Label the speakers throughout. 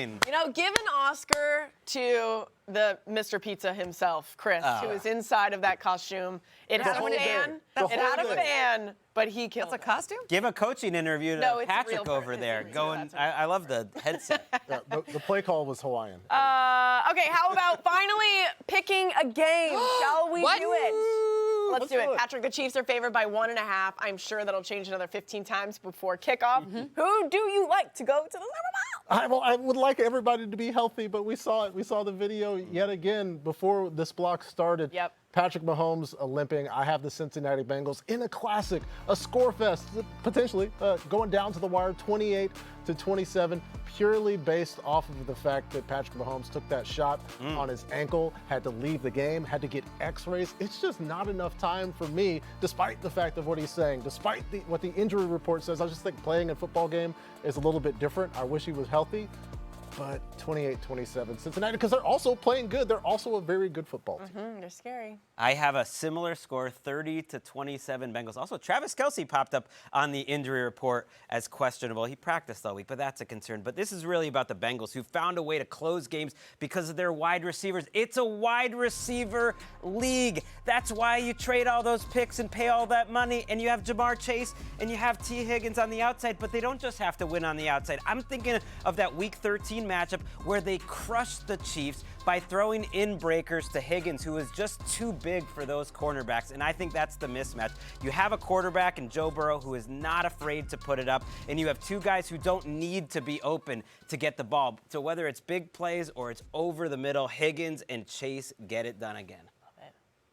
Speaker 1: insane.
Speaker 2: You know, give an Oscar to the Mr. Pizza himself, Chris, who is inside of that costume. It had a fan. It had a fan, but he killed
Speaker 3: That's a
Speaker 2: it.
Speaker 3: costume?
Speaker 1: Give a coaching interview to
Speaker 2: No, it's a
Speaker 1: Patrick
Speaker 2: real
Speaker 1: over
Speaker 2: person.
Speaker 1: there.
Speaker 2: It's a real
Speaker 1: Going,
Speaker 2: person.
Speaker 1: I love the headset.
Speaker 4: Yeah, the play call was Hawaiian.
Speaker 2: Okay, how about finally picking a game? Shall we
Speaker 3: What?
Speaker 2: do it? Let's do
Speaker 4: do
Speaker 2: it.
Speaker 4: it.
Speaker 2: Patrick, the Chiefs are favored by 1.5. I'm sure that'll change another 15 times before kickoff. Who do you like to go to the Super Bowl?
Speaker 4: I would like everybody to be healthy, but we saw it. We saw the video yet again before this block started.
Speaker 2: Yep.
Speaker 4: Patrick Mahomes limping. I have the Cincinnati Bengals in a classic, a score fest, potentially going down to the wire, 28-27, purely based off of the fact that Patrick Mahomes took that shot on his ankle, had to leave the game, had to get X-rays. It's just not enough time for me, despite the fact of what he's saying, despite what the injury report says. I just think playing a football game is a little bit different. I wish he was healthy. But 28-27 Cincinnati, because they're also playing good. They're also a very good football team.
Speaker 2: They're scary.
Speaker 1: I have a similar score, 30-27 Bengals. Also, Travis Kelce popped up on the injury report as questionable. He practiced all week, but that's a concern. But this is really about the Bengals, who found a way to close games because of their wide receivers. It's a wide receiver league. That's why you trade all those picks and pay all that money, and you have Jamar Chase and you have T. Higgins on the outside, but they don't just have to win on the outside. I'm thinking of that Week 13 matchup where they crushed the Chiefs by throwing in breakers to Higgins, who is just too big for those cornerbacks, and I think that's the mismatch. You have a quarterback in Joe Burrow who is not afraid to put it up, and you have two guys who don't need to be open to get the ball. So whether it's big plays or it's over the middle, Higgins and Chase get it done again.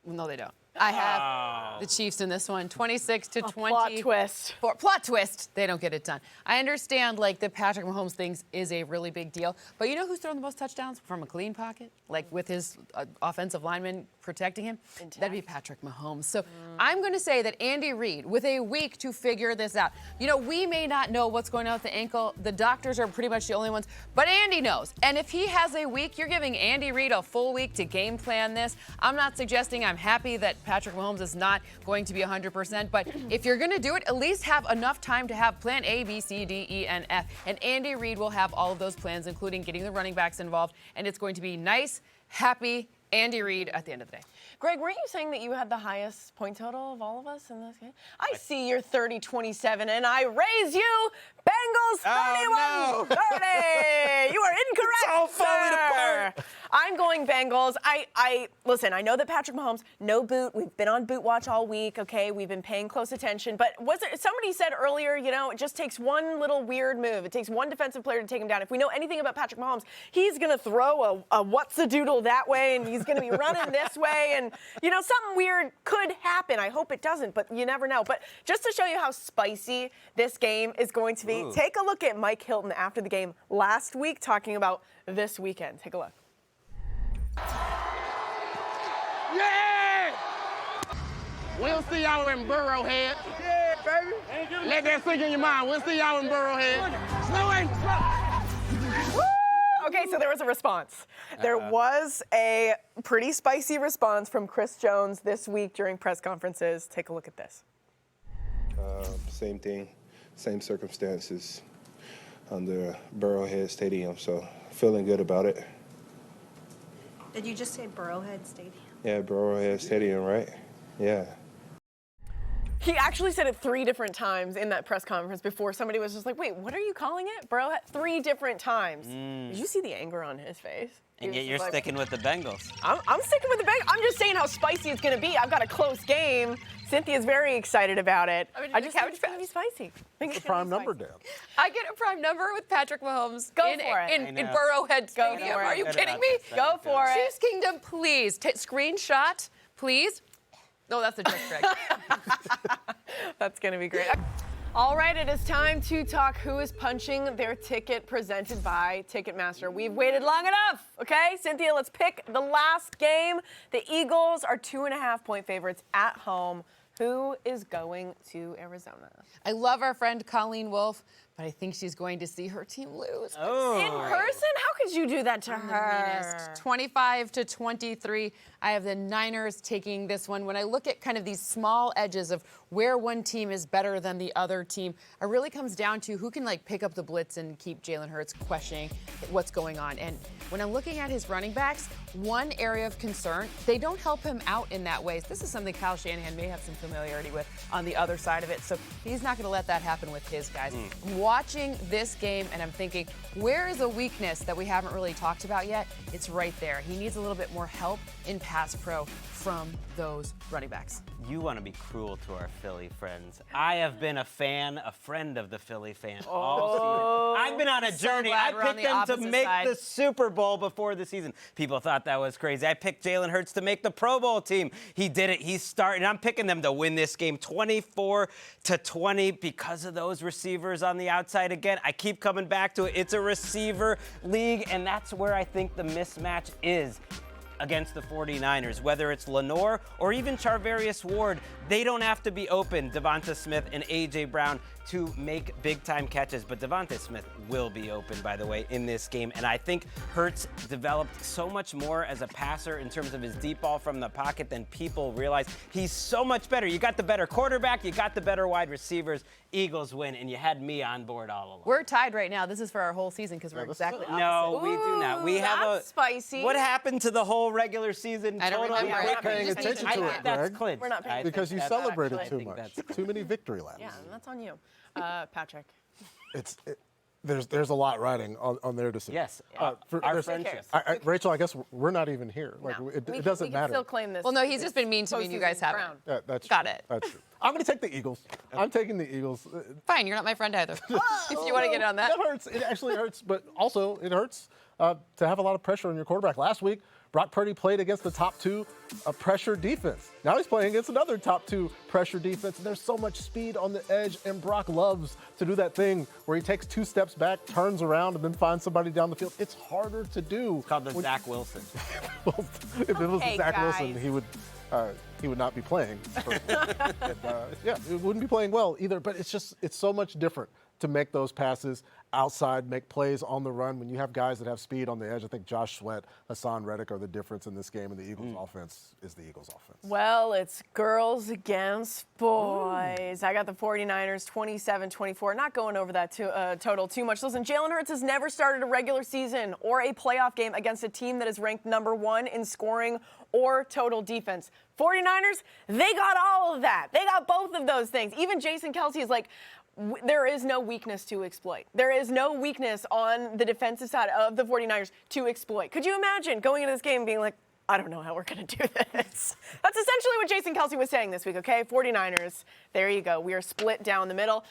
Speaker 3: No, they don't. I have the Chiefs in this one, 26-20.
Speaker 2: Plot twist.
Speaker 3: Plot twist. They don't get it done. I understand, like, the Patrick Mahomes thing is a really big deal. But you know who's thrown the most touchdowns from a clean pocket? Like, with his offensive lineman protecting him? That'd be Patrick Mahomes. So I'm going to say that Andy Reid, with a week to figure this out. You know, we may not know what's going on with the ankle. The doctors are pretty much the only ones. But Andy knows. And if he has a week, you're giving Andy Reid a full week to game plan this. I'm not suggesting I'm happy that Patrick Mahomes is not going to be 100%, but if you're going to do it, at least have enough time to have plan A, B, C, D, E, and F. And Andy Reid will have all of those plans, including getting the running backs involved, and it's going to be nice, happy Andy Reid at the end of the day.
Speaker 2: Greg, weren't you saying that you had the highest point total of all of us in this game? I see your 30-27, and I raise you Bengals 31-30. You are incorrect,
Speaker 1: It's all falling apart.
Speaker 2: I'm going Bengals. Listen, I know that Patrick Mahomes, no boot. We've been on boot watch all week, okay? We've been paying close attention. But somebody said earlier, you know, it just takes one little weird move. It takes one defensive player to take him down. If we know anything about Patrick Mahomes, he's going to throw a what's-a-doodle that way, and he's going to be running this way. And, you know, something weird could happen. I hope it doesn't, but you never know. But just to show you how spicy this game is going to be, take a look at Mike Hilton after the game last week talking about this weekend. Take a look.
Speaker 5: Yeah! We'll see y'all in Burrowhead. Yeah, baby. Let that sink in your mind. We'll see y'all in Burrowhead. Snowing.
Speaker 2: Okay, so there was a response. There was a pretty spicy response from Chris Jones this week during press conferences. Take a look at this.
Speaker 6: Same thing, same circumstances under Burrowhead Stadium, so feeling good about it.
Speaker 7: Did you just say Burrowhead Stadium?
Speaker 6: Yeah, Burrowhead Stadium, right? Yeah.
Speaker 2: He actually said it 3 different times in that press conference before somebody was just like, wait, what are you calling it? Burrowhead? 3 different times. Did you see the anger on his face?
Speaker 1: And yet you're sticking with the Bengals.
Speaker 2: I'm sticking with the Bengals. I'm just saying how spicy it's going to be. I've got a close game. Cynthia's very excited about it. I just think it's going to be spicy.
Speaker 4: It's a prime number, Dan.
Speaker 3: I get a prime number with Patrick Mahomes
Speaker 2: Go for it.
Speaker 3: in Burrowhead Stadium.
Speaker 2: for it.
Speaker 3: Are you kidding me?
Speaker 2: Go for it.
Speaker 3: Chiefs Kingdom, please. Screenshot, please. No, that's a joke, Greg.
Speaker 2: That's going to be great. All right, it is time to talk who is punching their ticket presented by Ticketmaster. We've waited long enough, okay? Cynthia, let's pick the last game. The Eagles are 2.5-point favorites at home. Who is going to Arizona?
Speaker 3: I love our friend Colleen Wolfe, but I think she's going to see her team lose.
Speaker 1: Oh.
Speaker 2: In person? How could you do that to her?
Speaker 3: Meanest. 25-23. I have the Niners taking this one. When I look at kind of these small edges of where one team is better than the other team, it really comes down to who can like pick up the blitz and keep Jalen Hurts questioning what's going on. And when I'm looking at his running backs, one area of concern, they don't help him out in that way. This is something Kyle Shanahan may have some familiarity with on the other side of it. So he's not going to let that happen with his guys. I'm watching this game and I'm thinking, where is a weakness that we haven't really talked about yet? It's right there. He needs a little bit more help in pass pro from those running backs.
Speaker 1: You want to be cruel to our Philly friends. I have been a friend of the Philly fan all season. I've been on a journey.
Speaker 3: glad
Speaker 1: I
Speaker 3: we're on
Speaker 1: picked
Speaker 3: the
Speaker 1: them to
Speaker 3: opposite
Speaker 1: make
Speaker 3: side.
Speaker 1: the Super Bowl before the season. People thought that was crazy. I picked Jalen Hurts to make the Pro Bowl team. He did it. He's starting. I'm picking them to win this game 24-20 because of those receivers on the outside. Again, I keep coming back to it. It's a receiver league, and that's where I think the mismatch is against the 49ers, whether it's Lenore or even Charvarius Ward. They don't have to be open, Devonta Smith and A.J. Brown, to make big-time catches, but Devonta Smith will be open, by the way, in this game. And I think Hurts developed so much more as a passer in terms of his deep ball from the pocket than people realize. He's so much better. You got the better quarterback, you got the better wide receivers. Eagles win, and you had me on board all along.
Speaker 3: We're tied right now. This is for our whole season because we're exactly opposite.
Speaker 1: No, we do not. We have
Speaker 2: that's spicy.
Speaker 1: What happened to the whole regular season?
Speaker 3: I don't
Speaker 1: total?
Speaker 3: remember.
Speaker 4: We're not paying
Speaker 3: Just
Speaker 4: attention
Speaker 3: need
Speaker 4: to
Speaker 3: to-
Speaker 4: it,
Speaker 1: That's
Speaker 4: Greg,
Speaker 1: clinched.
Speaker 2: We're not paying
Speaker 1: I
Speaker 2: attention.
Speaker 4: because you
Speaker 1: think that's-
Speaker 4: celebrated
Speaker 1: I
Speaker 4: too
Speaker 1: think
Speaker 4: much.
Speaker 1: that's-
Speaker 4: Too many victory laps.
Speaker 2: Yeah, that's on you. Patrick.
Speaker 4: There's a lot riding on their decision.
Speaker 1: Yes,
Speaker 4: our
Speaker 1: our friendship.
Speaker 4: Rachel, I guess we're not even here. Like
Speaker 2: No.
Speaker 4: it
Speaker 2: we
Speaker 4: doesn't
Speaker 2: can
Speaker 4: matter.
Speaker 2: still claim this.
Speaker 3: Well, no, he's just been mean to me and you guys
Speaker 2: postseason
Speaker 3: haven't.
Speaker 2: crown.
Speaker 4: That's
Speaker 3: Got
Speaker 4: true.
Speaker 3: it.
Speaker 4: That's true. I'm going to take the Eagles. I'm taking the Eagles.
Speaker 3: Fine, you're not my friend either. If you want to get on that.
Speaker 4: That hurts. It actually hurts, but also it hurts to have a lot of pressure on your quarterback. Last week, Brock Purdy played against the top two pressure defense. Now he's playing against another top two pressure defense, and there's so much speed on the edge, and Brock loves to do that thing where he takes 2 steps back, turns around, and then finds somebody down the field. It's harder to do.
Speaker 1: It's called the Zach Wilson.
Speaker 4: If it was
Speaker 2: Okay,
Speaker 4: Zach
Speaker 2: guys.
Speaker 4: Wilson, he would not be playing. Yeah, it wouldn't be playing well either. But it's so much different to make those passes outside, make plays on the run when you have guys that have speed on the edge. I think Josh Sweat, Hassan Reddick are the difference in this game, and the Eagles' offense is the Eagles' offense.
Speaker 2: Well, it's girls against boys. I got the 49ers 27-24. Not going over that total too much. Listen, Jalen Hurts has never started a regular season or a playoff game against a team that is ranked number 1 in scoring or total defense. 49ers, they got all of that. They got both of those things. Even Jason Kelce is like, there is no weakness to exploit. There is no weakness on the defensive side of the 49ers to exploit. Could you imagine going into this game and being like, I don't know how we're going to do this? That's essentially what Jason Kelce was saying this week, okay? 49ers, there you go. We are split down the middle.